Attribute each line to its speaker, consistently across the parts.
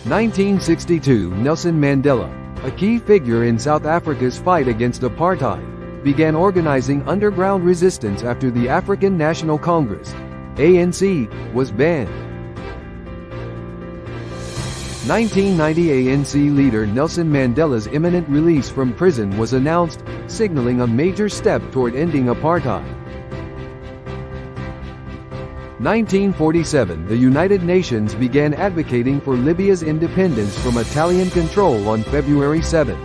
Speaker 1: 1962 Nelson Mandela, a key figure in South Africa's fight against apartheid, began organizing underground resistance after the African National Congress, ANC, was banned. 1990 ANC leader Nelson Mandela's imminent release from prison was announced, signaling a major step toward ending apartheid. 1947 The United Nations began advocating for Libya's independence from Italian control on February 7.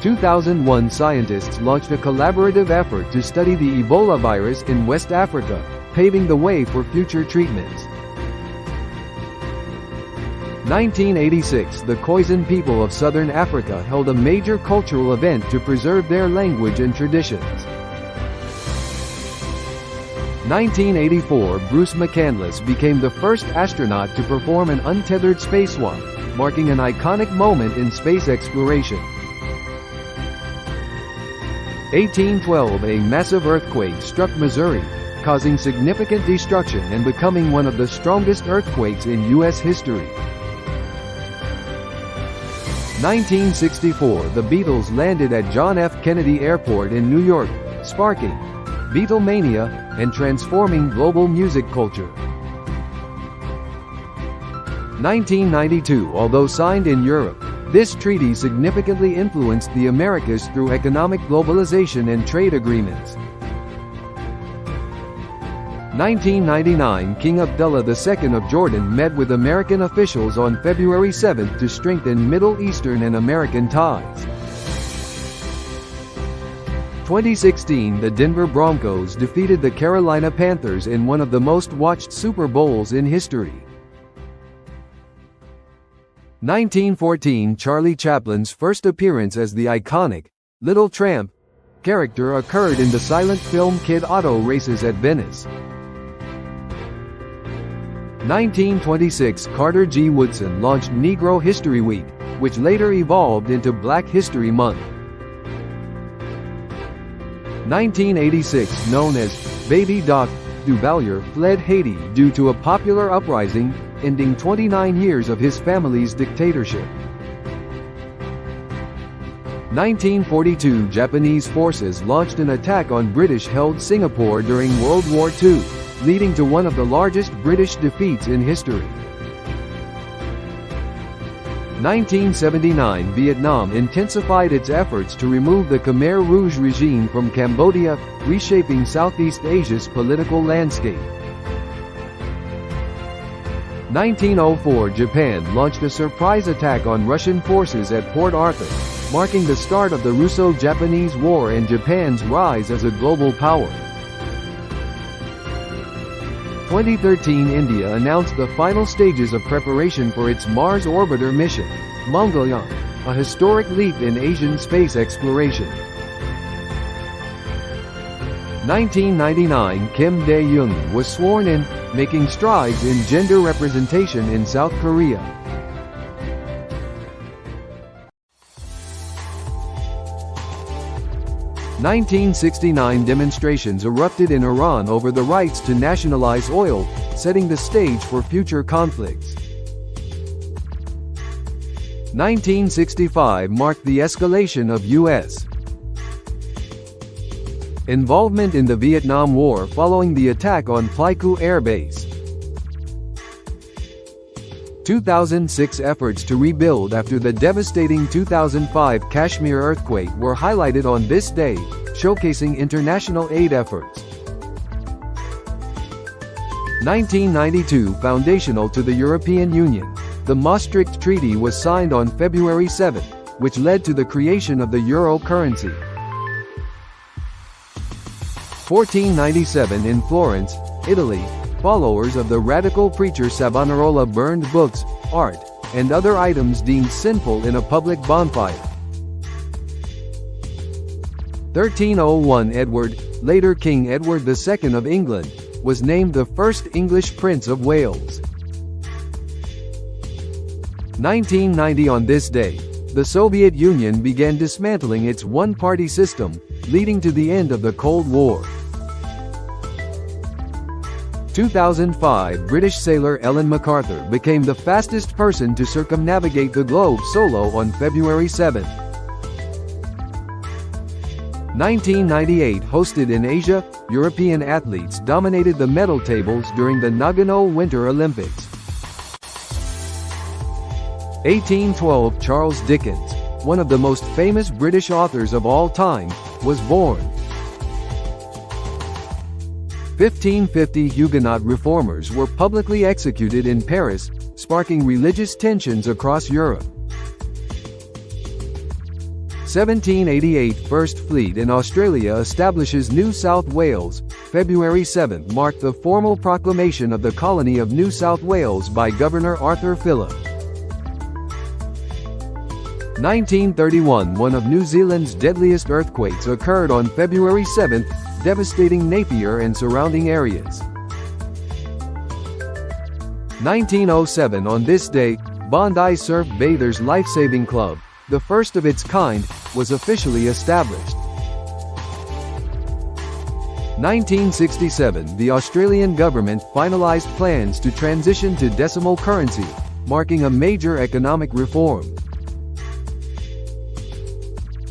Speaker 1: 2001 Scientists launched a collaborative effort to study the Ebola virus in West Africa, paving the way for future treatments. 1986 The Khoisan people of Southern Africa held a major cultural event to preserve their language and traditions. 1984 Bruce McCandless became the first astronaut to perform an untethered spacewalk, marking an iconic moment in space exploration. 1812 A massive earthquake struck Missouri, causing significant destruction and becoming one of the strongest earthquakes in U.S. history. 1964 The Beatles landed at John F. Kennedy Airport in New York, sparking Beatlemania and transforming global music culture. 1992 Although signed in Europe, this treaty significantly influenced the Americas through economic globalization and trade agreements. 1999 King Abdullah II of Jordan met with American officials on February 7 to strengthen Middle Eastern and American ties. 2016 The Denver Broncos defeated the Carolina Panthers in one of the most watched Super Bowls in history. 1914 Charlie Chaplin's first appearance as the iconic Little Tramp character occurred in the silent film Kid Auto Races at Venice. 1926 Carter G. Woodson launched Negro History Week, which later evolved into Black History Month. 1986 Known as Baby Doc, Duvalier fled Haiti due to a popular uprising, ending 29 years of his family's dictatorship. 1942 Japanese forces launched an attack on British-held Singapore during World War II, leading to one of the largest British defeats in history. 1979 Vietnam intensified its efforts to remove the Khmer Rouge regime from Cambodia, reshaping Southeast Asia's political landscape. 1904 Japan launched a surprise attack on Russian forces at Port Arthur, marking the start of the Russo-Japanese War and Japan's rise as a global power. 2013 India announced the final stages of preparation for its Mars orbiter mission, Mangalyaan, a historic leap in Asian space exploration. 1999 Kim Dae-jung was sworn in, making strides in gender representation in South Korea. In 1969 demonstrations erupted in Iran over the rights to nationalize oil, setting the stage for future conflicts. 1965 marked the escalation of U.S. involvement in the Vietnam War following the attack on Pleiku Air Base. 2006 efforts to rebuild after the devastating 2005 Kashmir earthquake were highlighted on this day, showcasing international aid efforts. 1992 Foundational to the European Union, the Maastricht Treaty was signed on February 7, which led to the creation of the euro currency. 1497 in Florence, Italy, followers of the radical preacher Savonarola burned books, art, and other items deemed sinful in a public bonfire. 1301 Edward, later King Edward II of England, was named the first English Prince of Wales. 1990 On this day, the Soviet Union began dismantling its one-party system, leading to the end of the Cold War. 2005 British sailor Ellen MacArthur became the fastest person to circumnavigate the globe solo on February 7. 1998 hosted in Asia, European athletes dominated the medal tables during the Nagano Winter Olympics. 1812 Charles Dickens, one of the most famous British authors of all time, was born. 1550 Huguenot reformers were publicly executed in Paris, sparking religious tensions across Europe. 1788 First Fleet in Australia establishes New South Wales. February 7 marked the formal proclamation of the colony of New South Wales by Governor Arthur Phillip. 1931 One of New Zealand's deadliest earthquakes occurred on February 7, devastating Napier and surrounding areas. 1907 On this day, Bondi Surf Bathers Lifesaving Club, the first of its kind, was officially established. 1967 The Australian government finalised plans to transition to decimal currency, marking a major economic reform.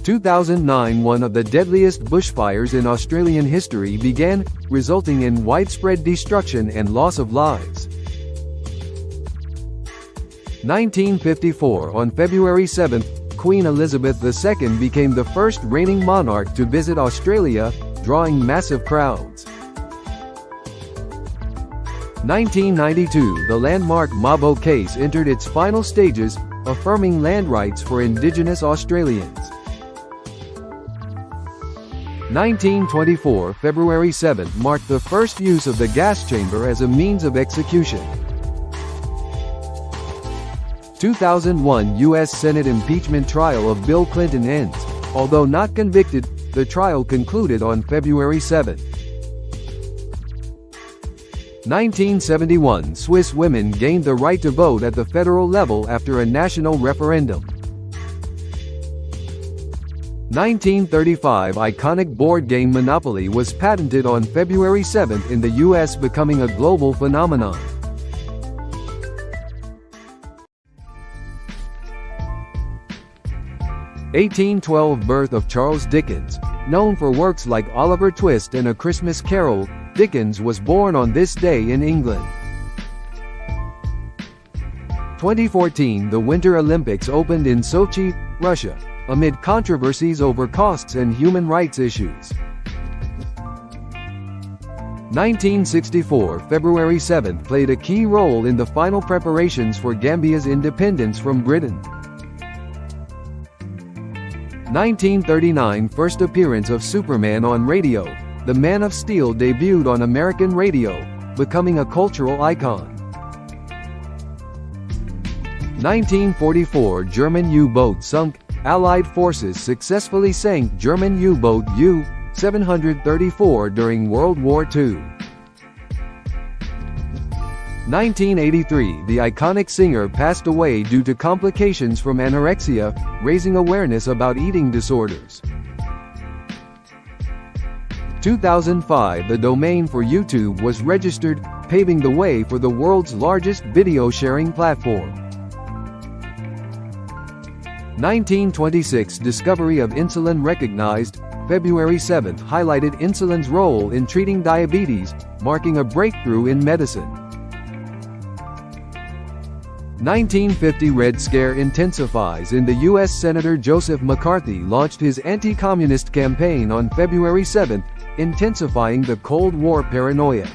Speaker 1: 2009 One of the deadliest bushfires in Australian history began, resulting in widespread destruction and loss of lives. 1954 On February 7, Queen Elizabeth II became the first reigning monarch to visit Australia, drawing massive crowds. 1992 The landmark Mabo case entered its final stages, affirming land rights for Indigenous Australians. 1924 February 7 marked the first use of the gas chamber as a means of execution. 2001 U.S. Senate impeachment trial of Bill Clinton ends. Although not convicted, the trial concluded on February 7. 1971 Swiss women gained the right to vote at the federal level after a national referendum. 1935 Iconic board game Monopoly was patented on February 7 in the U.S., becoming a global phenomenon. (1812) Birth of Charles Dickens. Known for works like Oliver Twist and A Christmas Carol, Dickens was born on this day in England. 2014 The Winter Olympics opened in Sochi, Russia, amid controversies over costs and human rights issues. 1964 February 7 played a key role in the final preparations for Gambia's independence from Britain. 1939 First appearance of Superman on radio. The Man of Steel debuted on American radio, becoming a cultural icon. 1944 German U-boat sunk. Allied forces successfully sank German U-boat U-734 during World War II. 1983 The iconic singer passed away due to complications from anorexia, raising awareness about eating disorders. 2005 The domain for YouTube was registered, paving the way for the world's largest video sharing platform. 1926 Discovery of insulin recognized. February 7 highlighted insulin's role in treating diabetes, marking a breakthrough in medicine. 1950 Red Scare intensifies in the U.S. Senator Joseph McCarthy launched his anti-communist campaign on February 7, intensifying the Cold War paranoia.